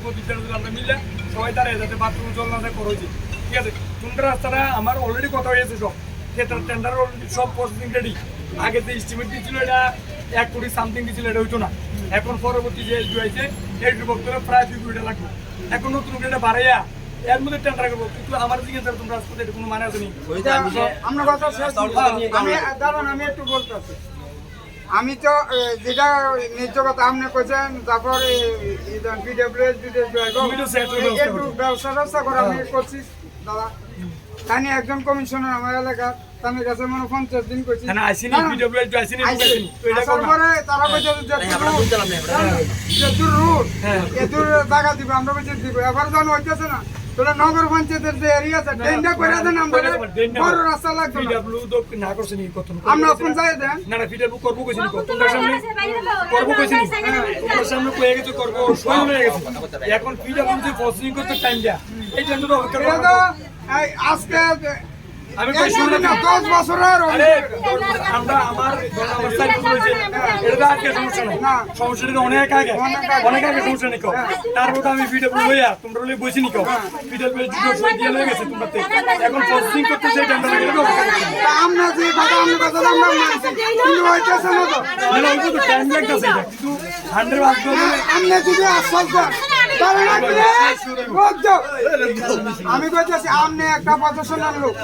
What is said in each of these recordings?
প্রতিষ্ঠান আমরা মিলে সবাই তারা যাতে বাথরুম জল না করেছি, ঠিক আছে। তোমরা রাস্তাটা আমার অলরেডি কথা হয়েছে, সব ক্ষেত্রে টেন্ডার সব প্রসেসিং রেডি। আগে যে এস্টিমেট দিয়েছিল এটা 1 কোটি সামথিং দিয়েছিল, এটা হইতো না। এখন পরবর্তী যে এসডি হয়েছে এসডি বক্তব্য প্রায় 2 কোটি টাকা লাগবে। এখন নতুন এটা বাড়াইয়া এর মধ্যে টেন্ডার করবো, কিন্তু আমার দিকে তোমরা রাস্তাতে এটা কোনো মানে আছে নি। আমি একটু বলতেছি, আমি তো যেটা নিজ কথা আপনি কইছেন, তারপর ব্যবসা করে আমি করছি দাদা। তাই একজন কমিশনার আমার এলাকার তাদের কাছে মনে 50 দিন করছি, তারা জায়গা দিব, আমরা বলছি দিব। এবার যখন হইতেছে না, তোরা নগর পঞ্চায়েতের যে এরিয়া আছে ডেন্ডা করে দেন, আমরা বড় রাস্তা লাগবে না করছে নি কত আমরা আপন যাই দেন না না পিডব্লিউ করবো কইছি তোমরা সামনে করবো কইছি তোমরা সামনে কয়ে গেছে করবো সময় হয়ে গেছে। এখন পিডব্লিউ যে প্রসেসিং করতে টাইম দেয়া এই জন্য তো আজকে আমি 10 বছরের আমরা আমার এটা আজকে সমস্যা নাই, সমস্যাটা অনেক আগে সমস্যা নেই। তারপর আমি পিডব্লিউ লইয়া তোমরা লই বসি নি, পিডব্লিউ যুদ্ধ সই দিয়ে লয়ে গেছে তোমরা, এখন প্রসেসিং করতে সেই টাইমটা লাগে আমরা যে কথা আমরা মানছি, কিন্তু হইতেছে না তো। না না ওই তো টাইম লাগতেছে, এটা কিন্তু 100 বাদ করে আপনি যদি আশ্বাস দেন আমি কইতেছি, আপনি একটা প্রশাসনের লোক,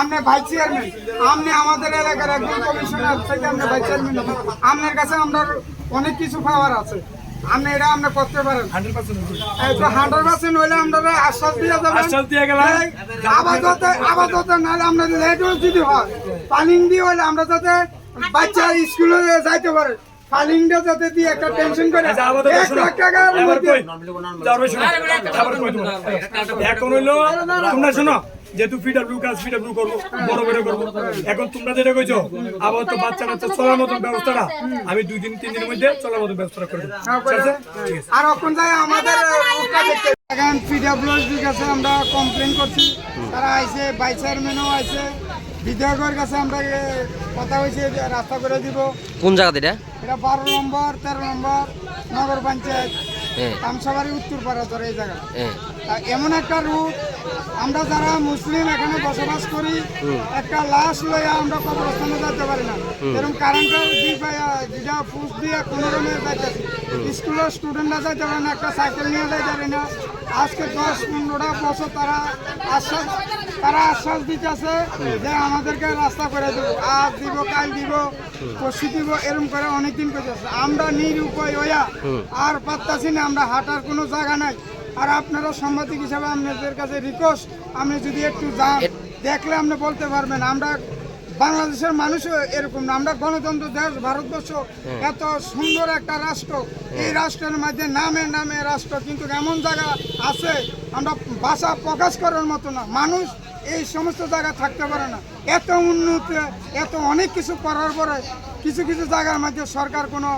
আপনি ভাইস চেয়ারম্যান, আপনি আমাদের এলাকার একজন কমিশনার থেকে আপনি ভাইস চেয়ারম্যান, আপনার কাছে আমরা অনেক কিছু পাওয়ার আছে, আপনি এটা আপনি করতে পারেন 100% হইলে আমরা আশ্বাস দিয়ে যাবেন। আশ্বাস দিয়ে গেলাম আপাতত নাহলে আমরা লেট যদি হয় পানিং দিয়ে হইলে আমরা যাতে বাচ্চা স্কুলে যাইতে পারে, ফালিংটা যাতে দিয়ে একটা টেনশন করে 1 লাখ টাকা এখন হইলো তোমরা শোনো, যেহেতু পিডব্লিউ কাজ পিডব্লিউ করবো বড় বড় করবো। এখন তোমরা যেটা কইছো আবার তো বাচ্চা কাচ্চা চলার মতন ব্যবস্থাটা আমি 2-3 দিনের মধ্যে চলার মতন ব্যবস্থা করবো। আর এখন যাই আমাদের এখন পিডব্লিউর কাছে আমরা কমপ্লেন করছি, তারা আইছে, ভাইস চেয়ারম্যানও আইছে, বিধায়কের কাছে আমরা কথা হয়েছে রাস্তা করে দিব। কোন জায়গা এটা? এটা 12 নম্বর 13 নম্বর নগর পঞ্চায়েত কামসাবাড়ি উত্তরপাড়া ধরে এই জায়গা। এমন একটা রুট, আমরা যারা মুসলিম এখানে বসবাস করি, একটা লাশ লইয়া আমরা কবরস্থানে যেতে পারি না, এরকম কারেন্টের যেটা ফুস দিয়ে কোনো রকমের যাইতেছি, স্কুলের স্টুডেন্টরা যাইতে পারে না, একটা সাইকেল নিয়ে যাইতে পারি না। আজকে 10-15টা বছর তারা আশ্বাস দিতেছে যে আমাদেরকে রাস্তা করে দেবো, আজ দিব, কাল দিব, পরশু দিব, এরকম করে অনেকদিন করতেছে। আমরা নিরুপায় হইয়া আর পারতাছি না, আমরা হাঁটার কোনো জায়গা নাই। আর আপনারা সাংবাদিক হিসাবে আপনাদের কাছে রিকোয়েস্ট, আপনি যদি একটু যান দেখলে আপনি বলতে পারবেন। আমরা বাংলাদেশের মানুষও এরকম না, আমরা গণতন্ত্র দেশ ভারতবর্ষ, এত সুন্দর একটা রাষ্ট্র, এই রাষ্ট্রের মধ্যে নামে নামে রাষ্ট্র, কিন্তু এমন জায়গা আছে আমরা ভাষা প্রকাশ করার মতো না, মানুষ এই সমস্ত জায়গা থাকতে পারে না। এত উন্নতি, এত অনেক কিছু করার পরে কিছু কিছু জায়গার মধ্যে সরকার কোনো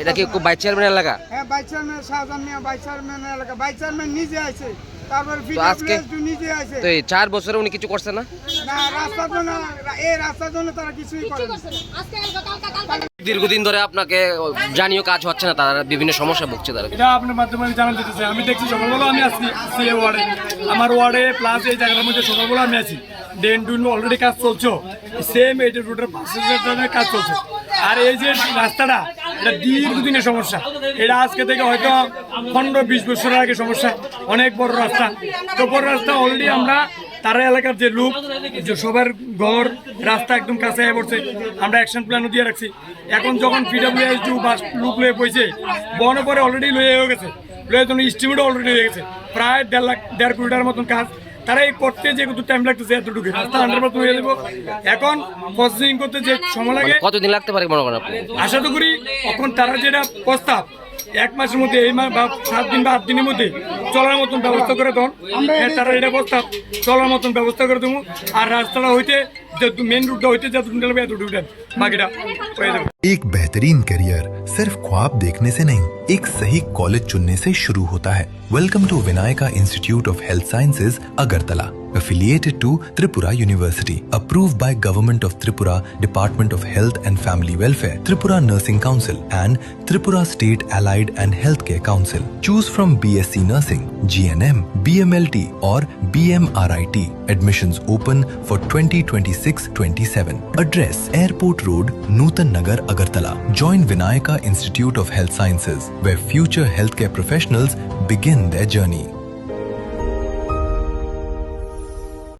এটা কি ভাইস চেয়ারম্যান এলাকা? হ্যাঁ, ভাইস চেয়ারম্যান শাহজাহান মিয়া, ভাইস চেয়ারম্যান এলাকা, ভাইস চেয়ারম্যান নিজে আছে, তারপর নিজে আছে। তো এই 4 বছরে উনি কিছু করছে না? না, রাস্তার জন্য, এই রাস্তার জন্য তারা কিছুই করে না। দীর্ঘদিন ধরে আপনাকে জানিও কাজ হচ্ছে না, তারা বিভিন্ন সমস্যা ভুগছে তারা। এটা আপনার মাধ্যমে জানাতে দিতেছে। আমি দেখছি সকালবেলা আমি আসছি সিএ ওয়ার্ডে, আমার ওয়ার্ডে প্লাস এই জায়গাটার মধ্যে সকালবেলা আমি আছি, ডেন টুন অলরেডি কাজ চলছে, সেম এই রুটের পাশে কাজ চলছে। আর এই যে রাস্তাটা, এটা দীর্ঘদিনের সমস্যা, এটা আজকে থেকে হয়তো 15-20 বছরের আগে সমস্যা, অনেক বড় রাস্তা। তো বড় রাস্তা অলরেডি আমরা তারা এলাকার যে লোক, যে সবার ঘর রাস্তা একদম কাছে পড়ছে, আমরা অ্যাকশন প্ল্যানও দিয়ে রাখছি। এখন যখন পিডব্লিউএসডি বাস লোক লয়ে পড়ছে, বন পরে অলরেডি লয়ে গেছে, লয়ে জন্য স্টিমেটও অলরেডি হয়ে গেছে, প্রায় 1.5 কোটি টাকার মতন কাজ। তারা এই করতে যে কত টাইম লাগতেছে এতটুকু রাস্তা 100% হয়ে যাবো। এখন প্রসেসিং করতে যে সময় লাগে, কতদিন লাগতে পারে মনে করেন আপনি? আশা তো করি এখন তারা যেটা প্রস্তাব 1 মাসের মধ্যে, এই মাস বা 7 দিন বা 8 দিনের মধ্যে চলার মতন ব্যবস্থা করে দেন। তারা এটা প্রস্তাব চলার মতন ব্যবস্থা করে দেবো। আর রাস্তাটা হইতে যে মেন রুটটা হইতে যত উঠে এতটুকু উঠেন বাকিটা হয়ে যাবে। एक बेहतरीन करियर सिर्फ ख्वाब देखने से नहीं, एक सही कॉलेज चुनने से शुरू होता है। Welcome to Vinayaka institute of health sciences Agartala, affiliated to Tripura University, approved by Government of Tripura, Department of Health and Family Welfare, Tripura Nursing Council and Tripura State Allied and Healthcare Council. Choose from BSc Nursing, GNM, BMLT or BMRIT. Admissions open for 2026-27. Address Airport Road, Nutan Nagar, Agartala. Join Vinayaka Institute of Health Sciences, where future healthcare professionals begin their journey.